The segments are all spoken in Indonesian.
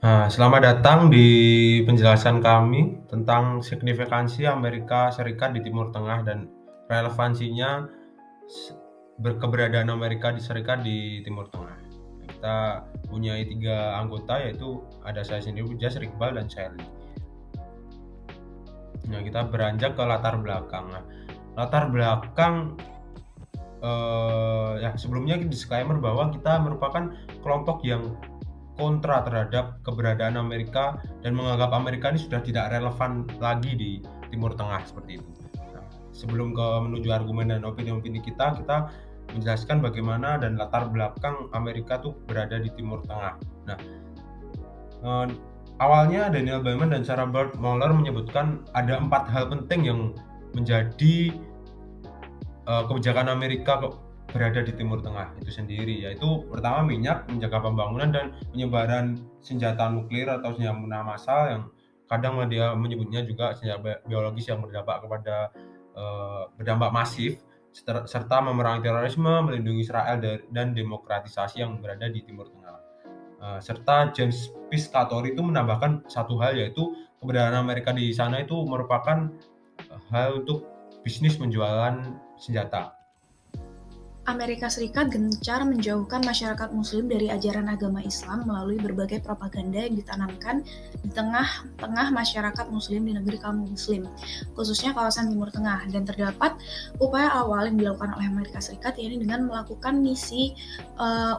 Selamat datang di penjelasan kami tentang signifikansi Amerika Serikat di Timur Tengah dan relevansinya s keberadaan Amerika Serikat di Timur Tengah. Kita punya 3 anggota, yaitu ada saya sendiri, Jas, Iqbal, dan Shelly. Nah, kita beranjak ke latar belakang. Latar belakang, ya sebelumnya disclaimer bahwa kita merupakan kelompok yang kontra terhadap keberadaan Amerika dan menganggap Amerika ini sudah tidak relevan lagi di Timur Tengah, seperti itu. Nah, sebelum menuju argumen dan opini-opini kita, kita menjelaskan bagaimana dan latar belakang Amerika tuh berada di Timur Tengah. Nah, eee, awalnya Daniel Bowman dan Sarah Burt Moeller menyebutkan ada 4 hal penting yang menjadi kebijakan Amerika berada di Timur Tengah itu sendiri, yaitu pertama minyak, menjaga pembangunan dan penyebaran senjata nuklir atau senjata massal yang kadang dia menyebutnya juga senjata biologis yang berdampak masif, serta memerangi terorisme, melindungi Israel dan demokratisasi yang berada di Timur Tengah. Serta James Piscatori itu menambahkan satu hal, yaitu keberadaan Amerika di sana itu merupakan hal untuk bisnis penjualan senjata. Amerika Serikat gencar menjauhkan masyarakat Muslim dari ajaran agama Islam melalui berbagai propaganda yang ditanamkan di tengah-tengah masyarakat Muslim di negeri kaum Muslim, khususnya kawasan Timur Tengah. Dan terdapat upaya awal yang dilakukan oleh Amerika Serikat, yaitu dengan melakukan misi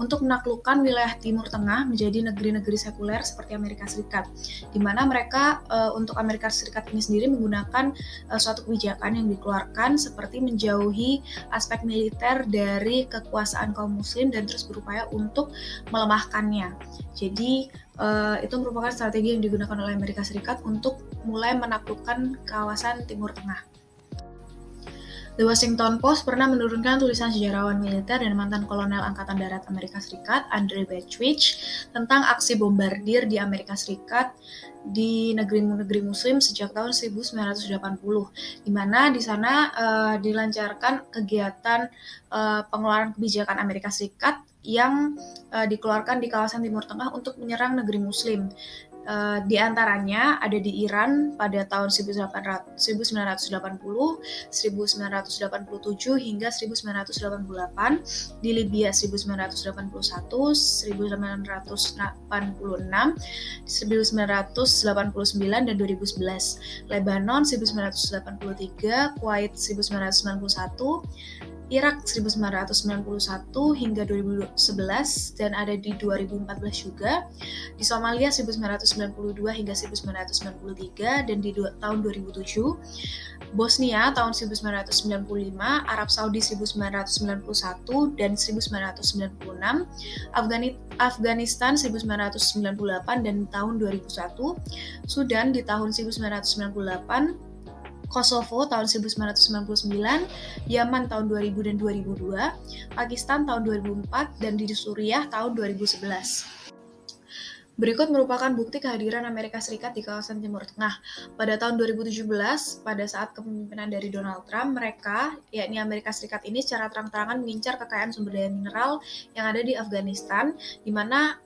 untuk menaklukkan wilayah Timur Tengah menjadi negeri-negeri sekuler seperti Amerika Serikat, di mana mereka untuk Amerika Serikat ini sendiri menggunakan suatu kebijakan yang dikeluarkan seperti menjauhi aspek militer dari kekuasaan kaum muslim dan terus berupaya untuk melemahkannya. Jadi itu merupakan strategi yang digunakan oleh Amerika Serikat untuk mulai menaklukkan kawasan Timur Tengah. The Washington Post pernah menurunkan tulisan sejarawan militer dan mantan kolonel Angkatan Darat Amerika Serikat, Andre Backwich, tentang aksi bombardir di Amerika Serikat di negeri-negeri Muslim sejak tahun 1980, di mana di sana dilancarkan kegiatan pengeluaran kebijakan Amerika Serikat yang dikeluarkan di kawasan Timur Tengah untuk menyerang negeri Muslim. Di antaranya ada di Iran pada tahun 1980, 1987 hingga 1988, di Libya 1981, 1986, 1989 dan 2011, Lebanon 1983, Kuwait 1991, Irak 1991 hingga 2011 dan ada di 2014 juga, di Somalia 1992 hingga 1993 dan di tahun 2007, Bosnia tahun 1995, Arab Saudi 1991 dan 1996, Afghanistan 1998 dan tahun 2001, Sudan di tahun 1998, Kosovo tahun 1999, Yaman tahun 2000 dan 2002, Pakistan tahun 2004, dan di Suriah tahun 2011. Berikut merupakan bukti kehadiran Amerika Serikat di kawasan Timur Tengah. Pada tahun 2017, pada saat kepemimpinan dari Donald Trump, mereka, yakni Amerika Serikat ini secara terang-terangan mengincar kekayaan sumber daya mineral yang ada di Afghanistan, di mana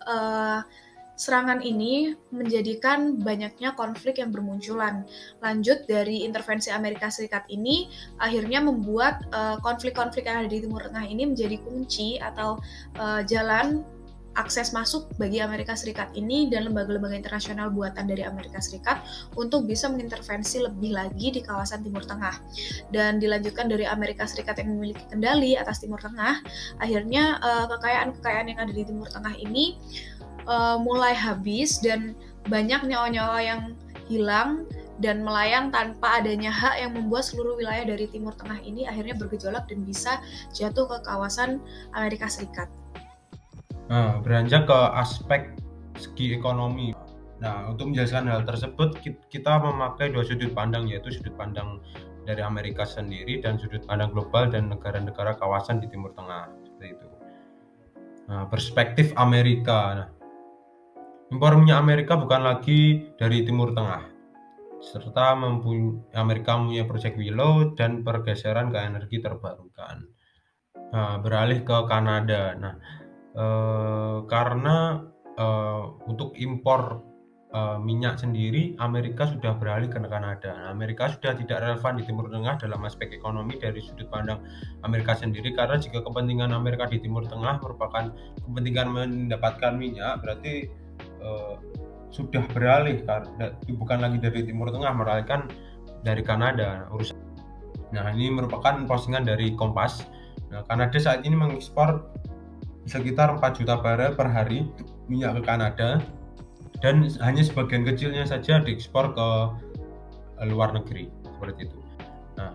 serangan ini menjadikan banyaknya konflik yang bermunculan. Lanjut dari intervensi Amerika Serikat ini, akhirnya membuat konflik-konflik yang ada di Timur Tengah ini menjadi kunci atau jalan akses masuk bagi Amerika Serikat ini dan lembaga-lembaga internasional buatan dari Amerika Serikat untuk bisa mengintervensi lebih lagi di kawasan Timur Tengah. Dan dilanjutkan dari Amerika Serikat yang memiliki kendali atas Timur Tengah, akhirnya kekayaan-kekayaan yang ada di Timur Tengah ini mulai habis dan banyak nyawa-nyawa yang hilang dan melayang tanpa adanya hak yang membuat seluruh wilayah dari Timur Tengah ini akhirnya bergejolak dan bisa jatuh ke kawasan Amerika Serikat. Beranjak ke aspek segi ekonomi. Nah, untuk menjelaskan hal tersebut, kita memakai 2 sudut pandang, yaitu sudut pandang dari Amerika sendiri dan sudut pandang global dan negara-negara kawasan di Timur Tengah, seperti itu. Perspektif Amerika. Nah, impor minyak Amerika bukan lagi dari Timur Tengah, serta Amerika mempunyai proyek Willow dan pergeseran ke energi terbarukan. Beralih ke Kanada. Nah, karena untuk impor minyak sendiri, Amerika sudah beralih ke Kanada. Amerika sudah tidak relevan di Timur Tengah dalam aspek ekonomi dari sudut pandang Amerika sendiri, karena jika kepentingan Amerika di Timur Tengah merupakan kepentingan mendapatkan minyak, berarti sudah beralih karena bukan lagi dari Timur Tengah, melainkan dari Kanada. Nah, ini merupakan postingan dari Kompas. Nah, Kanada saat ini mengekspor sekitar 4 juta barel per hari minyak ke Kanada, dan hanya sebagian kecilnya saja diekspor ke luar negeri, seperti itu. Nah,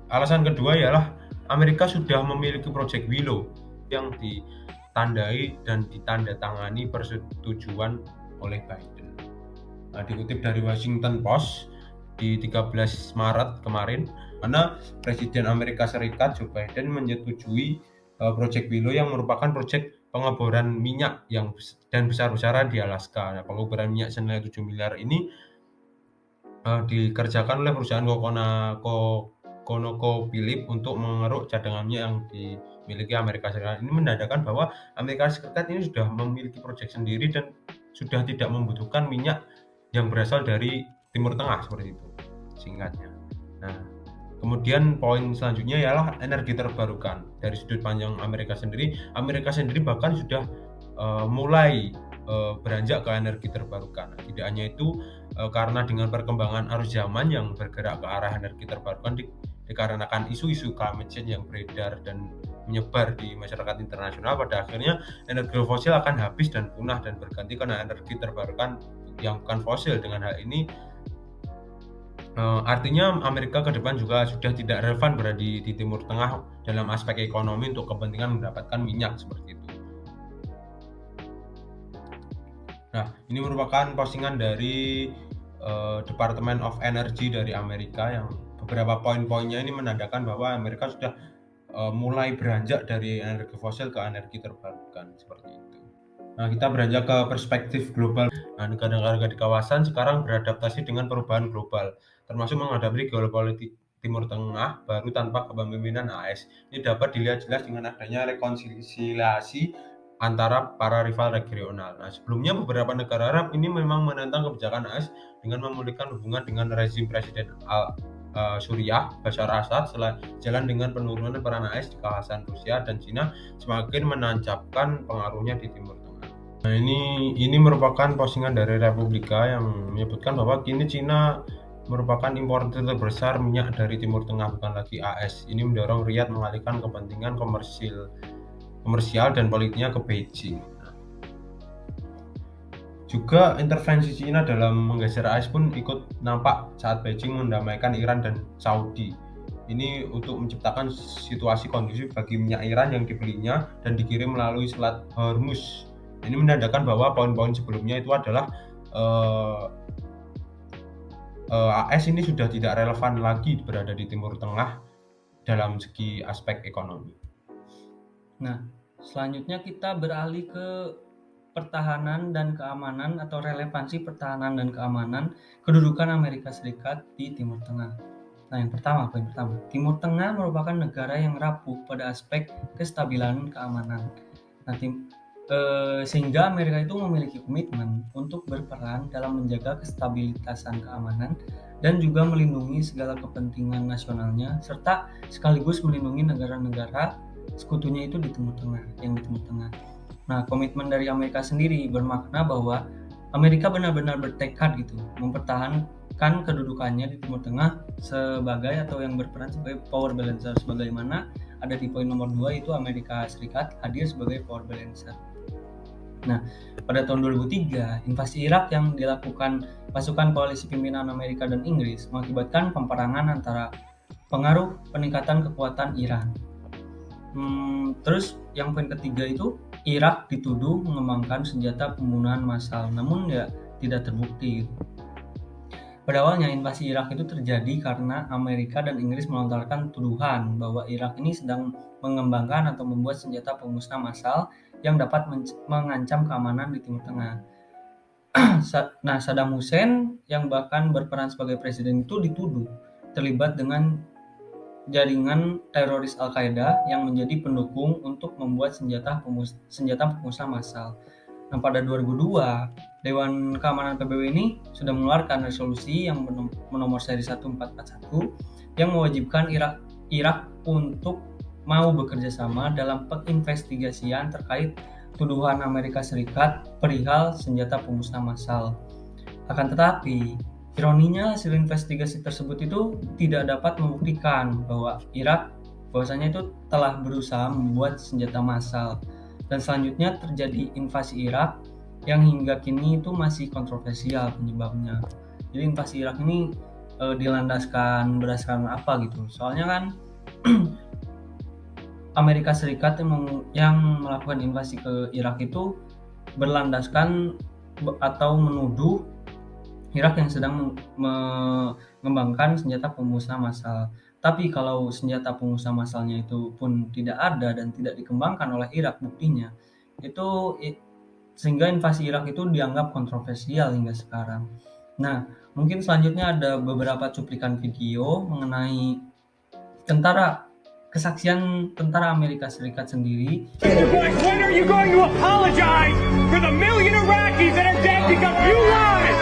alasan kedua ialah Amerika sudah memiliki Project Willow yang ditandai dan ditandatangani persetujuan oleh Biden. Nah, dikutip dari Washington Post di 13 Maret kemarin, mana Presiden Amerika Serikat Joe Biden menyetujui Project Willow yang merupakan proyek pengeboran minyak dan besar-besaran di Alaska. Nah, pengeboran minyak senilai 7 miliar ini dikerjakan oleh perusahaan ConocoPhillips untuk mengeruk cadangan minyak yang dimiliki Amerika Serikat. Ini menandakan bahwa Amerika Serikat ini sudah memiliki proyek sendiri dan sudah tidak membutuhkan minyak yang berasal dari Timur Tengah, seperti itu singkatnya. Nah, kemudian poin selanjutnya ialah energi terbarukan. Dari sudut pandang Amerika sendiri bahkan sudah mulai beranjak ke energi terbarukan. Nah, tidak hanya itu, karena dengan perkembangan arus zaman yang bergerak ke arah energi terbarukan dikarenakan isu-isu climate change yang beredar dan menyebar di masyarakat internasional, pada akhirnya energi fosil akan habis dan punah dan berganti karena energi terbarukan yang bukan fosil. Dengan hal ini artinya Amerika ke depan juga sudah tidak relevan berada di Timur Tengah dalam aspek ekonomi untuk kepentingan mendapatkan minyak, seperti itu. Nah, ini merupakan postingan dari Department of Energy dari Amerika, yang beberapa poin-poinnya ini menandakan bahwa Amerika sudah mulai beranjak dari energi fosil ke energi terbarukan, seperti itu. Nah, kita beranjak ke perspektif global. Nah, negara-negara di kawasan sekarang beradaptasi dengan perubahan global, termasuk menghadapi geopolitik Timur Tengah baru tanpa kepemimpinan AS. Ini dapat dilihat jelas dengan adanya rekonsiliasi antara para rival regional. Nah, sebelumnya beberapa negara Arab ini memang menentang kebijakan AS dengan memulihkan hubungan dengan rezim Presiden Suriah Bashar Assad, jalan dengan penurunan peran AS di kawasan Rusia dan Cina semakin menancapkan pengaruhnya di Timur Tengah. Nah, ini merupakan postingan dari Republika yang menyebutkan bahwa kini Cina merupakan importer terbesar minyak dari Timur Tengah, bukan lagi AS. Ini mendorong Riyadh mengalihkan kepentingan komersial dan politiknya ke Beijing. Juga intervensi Cina dalam menggeser AS pun ikut nampak saat Beijing mendamaikan Iran dan Saudi. Ini untuk menciptakan situasi kondusif bagi minyak Iran yang dibelinya dan dikirim melalui Selat Hormuz. Ini menandakan bahwa poin-poin sebelumnya itu adalah AS ini sudah tidak relevan lagi berada di Timur Tengah dalam segi aspek ekonomi. Nah, selanjutnya kita beralih ke pertahanan dan keamanan atau relevansi pertahanan dan keamanan kedudukan Amerika Serikat di Timur Tengah. Nah, poin pertama, Timur Tengah merupakan negara yang rapuh pada aspek kestabilan keamanan. Nah, sehingga Amerika itu memiliki komitmen untuk berperan dalam menjaga kestabilitasan keamanan dan juga melindungi segala kepentingan nasionalnya, serta sekaligus melindungi negara-negara sekutunya itu di Timur Tengah. Nah, komitmen dari Amerika sendiri bermakna bahwa Amerika benar-benar bertekad gitu mempertahankan kedudukannya di Timur Tengah sebagai atau yang berperan sebagai power balancer, sebagaimana ada di poin nomor 2, itu Amerika Serikat hadir sebagai power balancer. Nah, pada tahun 2003, invasi Irak yang dilakukan pasukan koalisi pimpinan Amerika dan Inggris mengakibatkan peperangan antara pengaruh peningkatan kekuatan Iran. Terus yang poin ketiga itu, Irak dituduh mengembangkan senjata pembunuhan massal, namun ya tidak terbukti. Pada awalnya invasi Irak itu terjadi karena Amerika dan Inggris melontarkan tuduhan bahwa Irak ini sedang mengembangkan atau membuat senjata pemusnah massal yang dapat mengancam keamanan di Timur Tengah. Nah, Saddam Hussein yang bahkan berperan sebagai presiden itu dituduh terlibat dengan jaringan teroris Al-Qaeda yang menjadi pendukung untuk membuat senjata pemusnah massal. Nah, pada 2002, Dewan Keamanan PBB ini sudah mengeluarkan resolusi yang nomor seri 1441 yang mewajibkan Irak untuk mau bekerja sama dalam penginvestigasian terkait tuduhan Amerika Serikat perihal senjata pemusnah massal. Akan tetapi, ironinya hasil investigasi tersebut itu tidak dapat membuktikan bahwa Irak bahwasanya itu telah berusaha membuat senjata massal. Dan selanjutnya terjadi invasi Irak yang hingga kini itu masih kontroversial penyebabnya. Jadi invasi Irak ini dilandaskan berdasarkan apa gitu? Soalnya kan Amerika Serikat yang melakukan invasi ke Irak itu berlandaskan atau menuduh Irak yang sedang mengembangkan senjata pemusnah massal. Tapi kalau senjata pemusnah massalnya itu pun tidak ada dan tidak dikembangkan oleh Irak buktinya, itu sehingga invasi Irak itu dianggap kontroversial hingga sekarang. Nah, mungkin selanjutnya ada beberapa cuplikan video mengenai kesaksian tentara Amerika Serikat sendiri. When are you going to apologize for the million Iraqis that are dead because you lied?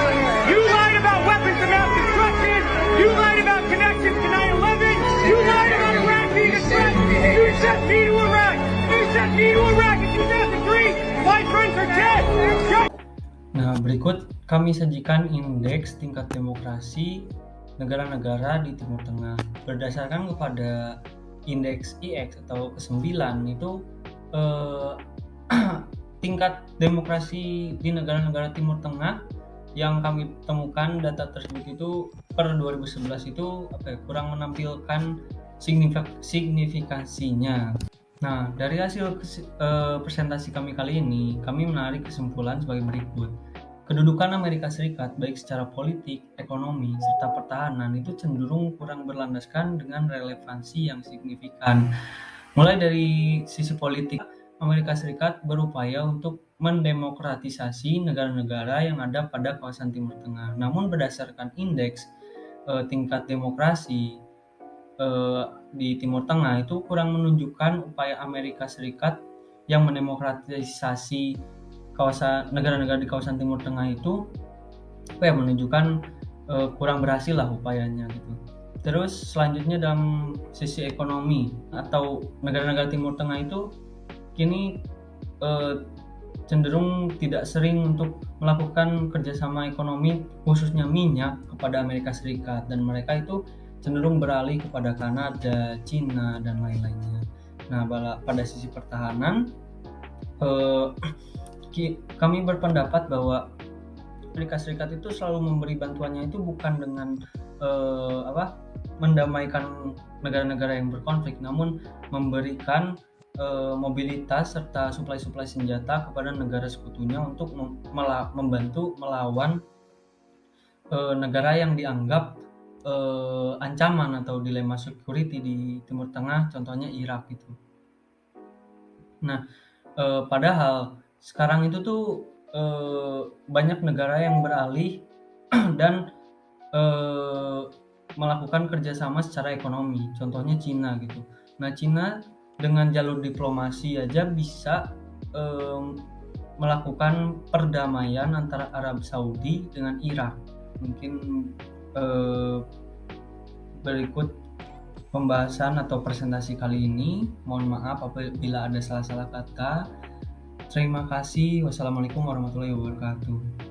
You lied about weapons of mass destruction. You lied about connections to 9/11. You lied about Iraq being a threat. You sent me to Iraq. You sent me to Iraq in 2003. My friends are dead. Nah, berikut kami sajikan indeks tingkat demokrasi negara-negara di Timur Tengah. Berdasarkan kepada indeks IX atau ke-9 itu tingkat demokrasi di negara-negara Timur Tengah yang kami temukan data tersebut itu per 2011 itu kurang menampilkan signifikasinya. Nah, dari hasil presentasi kami kali ini, kami menarik kesimpulan sebagai berikut. Kedudukan Amerika Serikat baik secara politik, ekonomi, serta pertahanan itu cenderung kurang berlandaskan dengan relevansi yang signifikan. Mulai dari sisi politik, Amerika Serikat berupaya untuk mendemokratisasi negara-negara yang ada pada kawasan Timur Tengah. Namun berdasarkan indeks tingkat demokrasi di Timur Tengah itu kurang menunjukkan upaya Amerika Serikat yang mendemokratisasi negara-negara di kawasan Timur Tengah itu menunjukkan kurang berhasil lah upayanya gitu. Terus selanjutnya dalam sisi ekonomi atau negara-negara Timur Tengah itu kini cenderung tidak sering untuk melakukan kerjasama ekonomi khususnya minyak kepada Amerika Serikat, dan mereka itu cenderung beralih kepada Kanada, Cina, dan lain-lainnya. Nah, pada sisi pertahanan kami berpendapat bahwa Amerika Serikat itu selalu memberi bantuannya itu bukan dengan mendamaikan negara-negara yang berkonflik, namun memberikan mobilitas serta suplai senjata kepada negara sekutunya untuk membantu melawan negara yang dianggap ancaman atau dilema security di Timur Tengah, contohnya Irak gitu. Nah, padahal sekarang itu tuh banyak negara yang beralih dan melakukan kerjasama secara ekonomi, contohnya Cina gitu. Nah, Cina dengan jalur diplomasi aja bisa melakukan perdamaian antara Arab Saudi dengan Irak. Mungkin berikut pembahasan atau presentasi kali ini. Mohon maaf apabila ada salah-salah kata. Terima kasih. Wassalamualaikum warahmatullahi wabarakatuh.